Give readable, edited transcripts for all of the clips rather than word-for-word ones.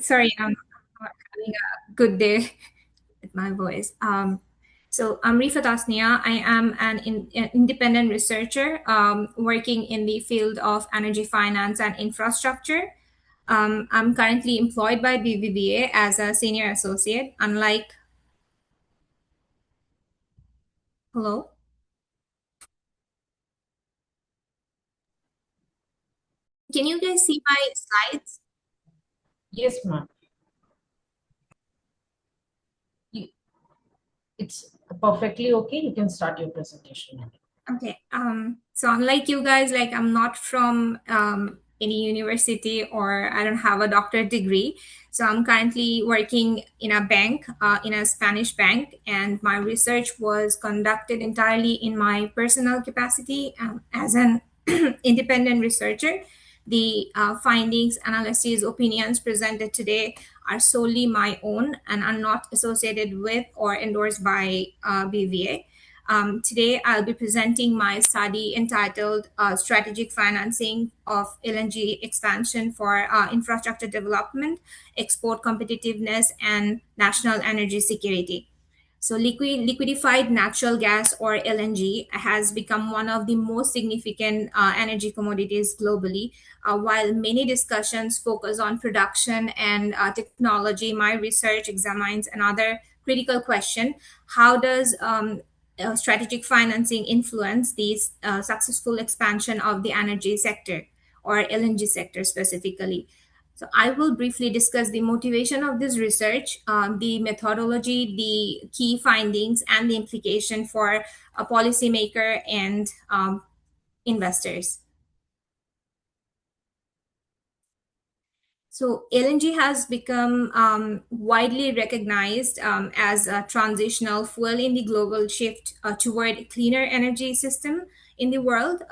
Sorry, I'm not having a good day with my voice. So I'm Rifa Tasnia. I am an independent researcher working in the field of energy finance and infrastructure. I'm currently employed by BBVA as a senior associate. Hello, can you guys see my slides? Yes, ma'am. You- It's perfectly okay. You can start your presentation now. Okay. So unlike you guys, like I'm not from any university or I don't have a doctorate degree. So I'm currently working in a bank, in a Spanish bank, and my research was conducted entirely in my personal capacity as an independent researcher. The findings, analyses, opinions presented today are solely my own and are not associated with or endorsed by BVA. Today, I'll be presenting my study entitled Strategic Financing of LNG Expansion for Infrastructure Development, Export Competitiveness, and National Energy Security. So, liquefied natural gas or LNG has become one of the most significant energy commodities globally. While many discussions focus on production and technology, my research examines another critical question: how does strategic financing influence the successful expansion of the energy sector or LNG sector specifically? So I will briefly discuss the motivation of this research, the methodology, the key findings, and the implication for a policymaker and investors. So LNG has become widely recognized as a transitional fuel in the global shift toward a cleaner energy system in the world.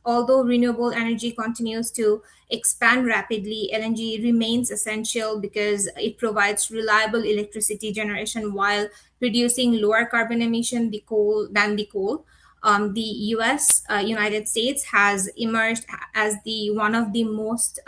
Although renewable energy continues to expand rapidly, LNG remains essential because it provides reliable electricity generation while producing lower carbon emission than the coal. The United States, has emerged as the one of the most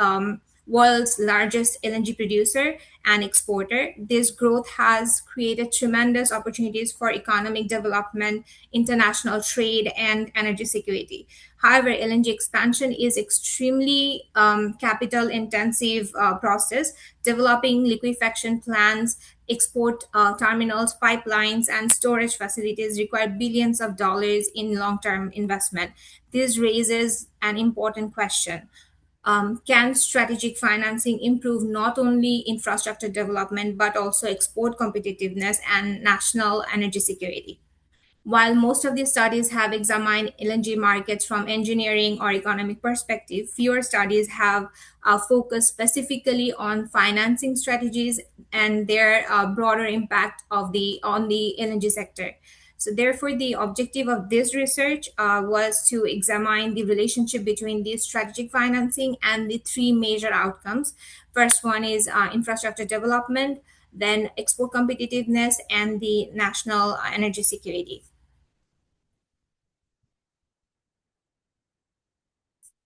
world's largest LNG producer and exporter. This growth has created tremendous opportunities for economic development, international trade, and energy security. However, LNG expansion is extremely capital intensive process. Developing liquefaction plants, export terminals, pipelines, and storage facilities require billions of dollars in long-term investment. This raises an important question: can strategic financing improve not only infrastructure development but also export competitiveness and national energy security? While most of these studies have examined LNG markets from engineering or economic perspective, fewer studies have focused specifically on financing strategies and their broader impact on the LNG sector. So, therefore, the objective of this research was to examine the relationship between the strategic financing and the three major outcomes. First one is infrastructure development, then export competitiveness, and the national energy security.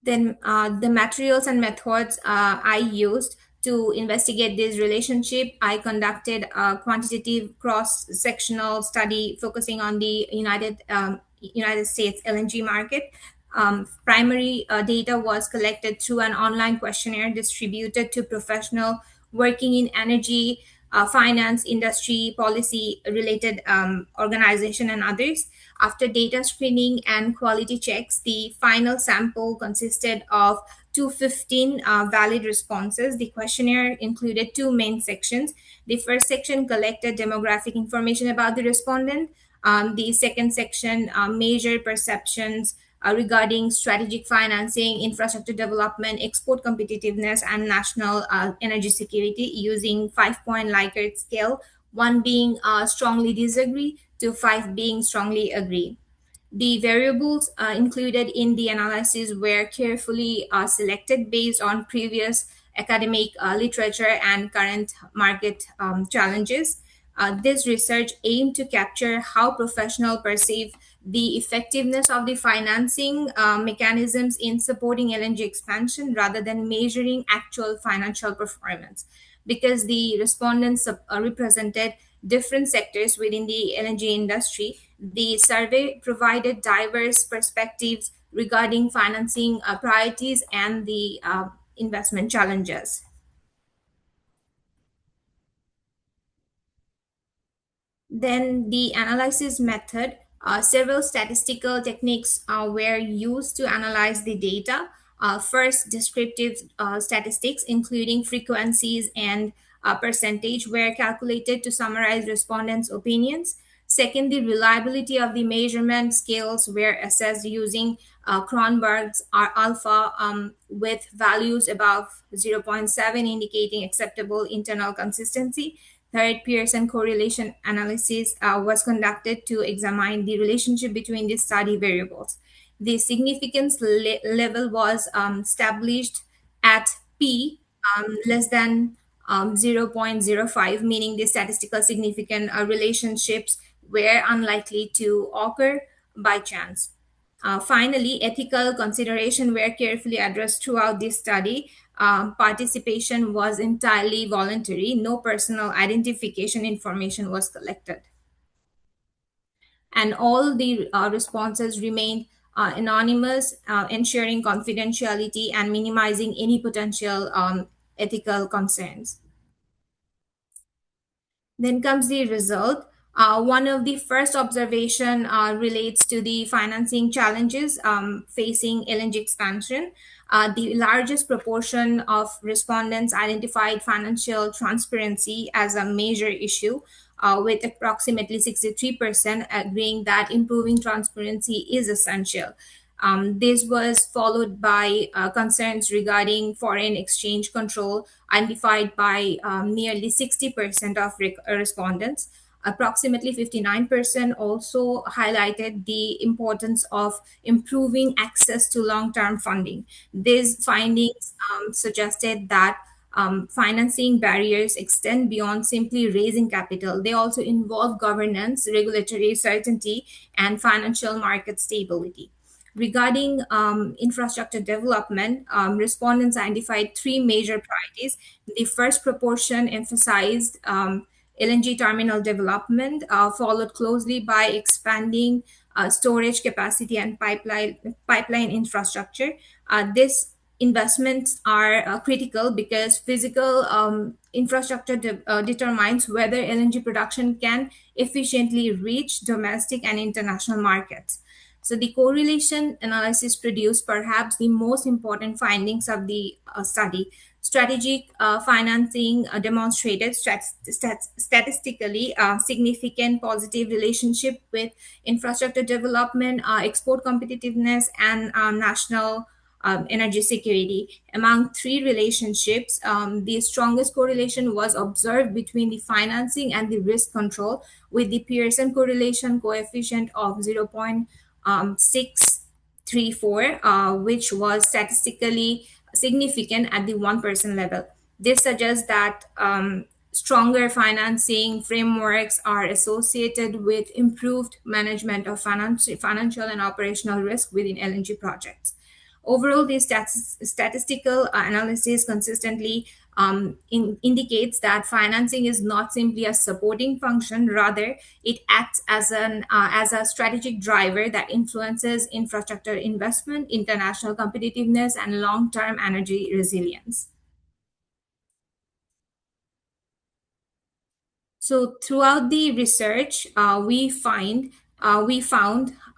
Then the materials and methods I used to investigate this relationship, I conducted a quantitative cross-sectional study focusing on the United States LNG market. Primary data was collected through an online questionnaire distributed to professional working in energy, finance, industry, policy related organization, and others. After data screening and quality checks, the final sample consisted of 215 valid responses. The questionnaire included two main sections. The first section collected demographic information about the respondent. The second section measured perceptions regarding strategic financing, infrastructure development, export competitiveness, and national energy security using 5-point Likert scale, one being strongly disagree to five being strongly agree. The variables included in the analysis were carefully selected based on previous academic literature and current market challenges. This research aimed to capture how professionals perceive the effectiveness of the financing mechanisms in supporting LNG expansion rather than measuring actual financial performance. Because the respondents represented different sectors within the LNG industry, the survey provided diverse perspectives regarding financing priorities and the investment challenges. Then the analysis method, several statistical techniques were used to analyze the data. First, descriptive statistics, including frequencies and percentage, were calculated to summarize respondents' opinions. Second, the reliability of the measurement scales were assessed using Kronberg's alpha with values above zero point 0.7 indicating acceptable internal consistency. Third, Pearson correlation analysis was conducted to examine the relationship between the study variables. The significance level was established at p less than 0.05, meaning the statistical significant relationships were unlikely to occur by chance. Finally, ethical consideration were carefully addressed throughout this study. Participation was entirely voluntary. No personal identification information was collected. And all the responses remained anonymous, ensuring confidentiality and minimizing any potential ethical concerns. Then comes the result. One of the first observation relates to the financing challenges facing LNG expansion. The largest proportion of respondents identified financial transparency as a major issue, with approximately 63% agreeing that improving transparency is essential. This was followed by concerns regarding foreign exchange control, identified by nearly 60% of respondents. Approximately 59% also highlighted the importance of improving access to long term funding. These findings suggested that financing barriers extend beyond simply raising capital. They also involve governance, regulatory certainty, and financial market stability. Regarding infrastructure development, respondents identified three major priorities. The first proportion emphasized LNG terminal development, followed closely by expanding storage capacity and pipeline infrastructure. These investments are critical because physical infrastructure determines whether LNG production can efficiently reach domestic and international markets. So the correlation analysis produced perhaps the most important findings of the study. Strategic financing demonstrated statistically significant positive relationship with infrastructure development, export competitiveness, and national energy security. Among three relationships, the strongest correlation was observed between the financing and the risk control, with the Pearson correlation coefficient of 0.634, which was statistically significant at the 1% level. This suggests that stronger financing frameworks are associated with improved management of financial and operational risk within LNG projects. Overall, this statistical analysis consistently indicates that financing is not simply a supporting function; rather, it acts as a strategic driver that influences infrastructure investment, international competitiveness, and long-term energy resilience. So throughout the research, we found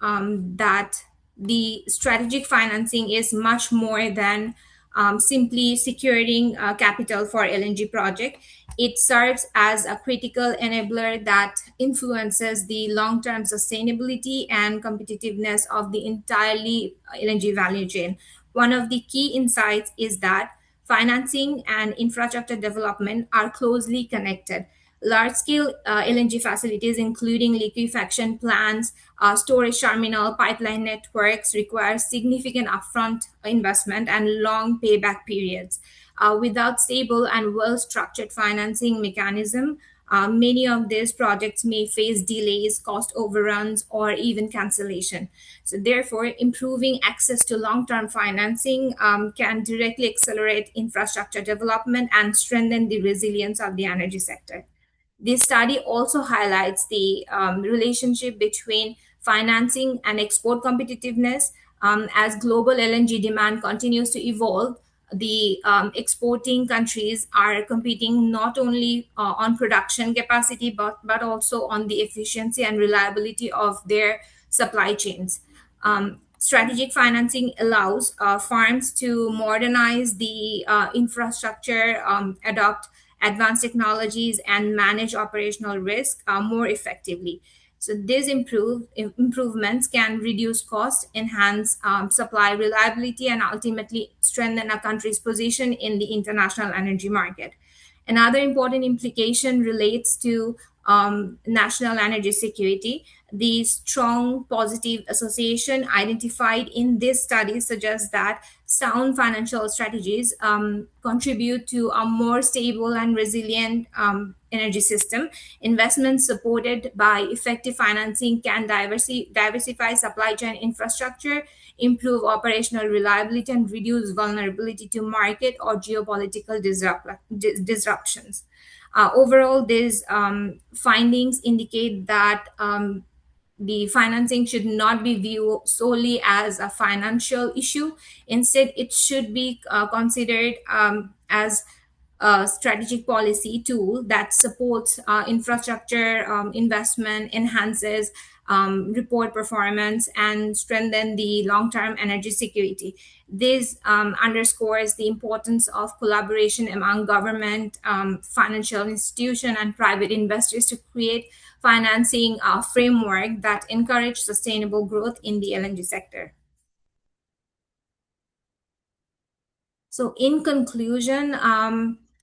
that the strategic financing is much more than simply securing capital for LNG project. It serves as a critical enabler that influences the long-term sustainability and competitiveness of the entirely LNG value chain. One of the key insights is that financing and infrastructure development are closely connected. Large scale LNG facilities, including liquefaction plants, storage terminal, pipeline networks, require significant upfront investment and long payback periods. Without stable and well structured financing mechanism, Many of these projects may face delays, cost overruns, or even cancellation. So, therefore, improving access to long term financing can directly accelerate infrastructure development and strengthen the resilience of the energy sector. This study also highlights the relationship between financing and export competitiveness. As global LNG demand continues to evolve, the exporting countries are competing not only on production capacity but also on the efficiency and reliability of their supply chains. Strategic financing allows farms to modernize the infrastructure, adopt advanced technologies, and manage operational risk more effectively. So these improvements can reduce cost, enhance supply reliability, and ultimately strengthen a country's position in the international energy market. Another important implication relates to national energy security. The strong positive association identified in this study suggests that sound financial strategies contribute to a more stable and resilient energy system. Investments supported by effective financing can diversify supply chain infrastructure, improve operational reliability, and reduce vulnerability to market or geopolitical disruptions. Overall, these findings indicate that the financing should not be viewed solely as a financial issue. Instead, it should be considered as a strategic policy tool that supports infrastructure investment, enhances report performance, and strengthen the long-term energy security. This underscores the importance of collaboration among government, financial institution, and private investors to create financing framework that encourage sustainable growth in the LNG sector. So, in conclusion,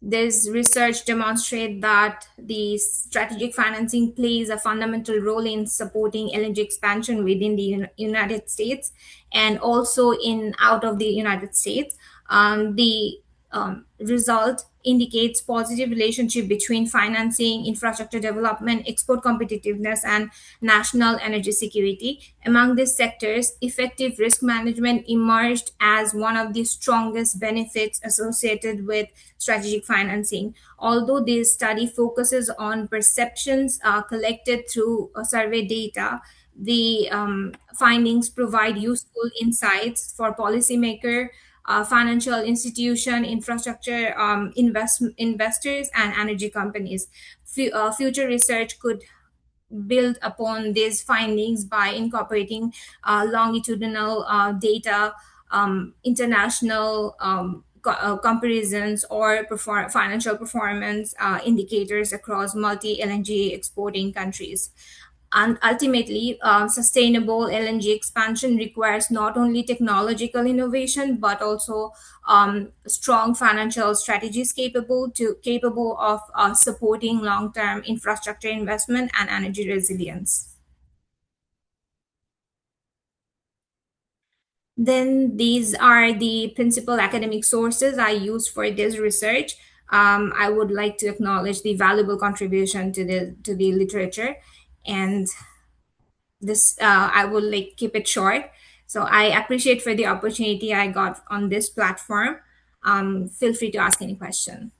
this research demonstrates that the strategic financing plays a fundamental role in supporting LNG expansion within the United States and also in out of the United States. The result indicates positive relationship between financing, infrastructure development, export competitiveness, and national energy security. Among these sectors, effective risk management emerged as one of the strongest benefits associated with strategic financing. Although this study focuses on perceptions collected through survey data, the findings provide useful insights for policymaker, financial institution, infrastructure investors, and energy companies. Future research could build upon these findings by incorporating longitudinal data, international comparisons, or financial performance indicators across multi LNG exporting countries. And ultimately, sustainable LNG expansion requires not only technological innovation but also strong financial strategies capable of supporting long-term infrastructure investment and energy resilience. Then these are the principal academic sources I used for this research. I would like to acknowledge the valuable contribution to the literature, and this I will like keep it short. So I appreciate for the opportunity I got on this platform. Feel free to ask any question.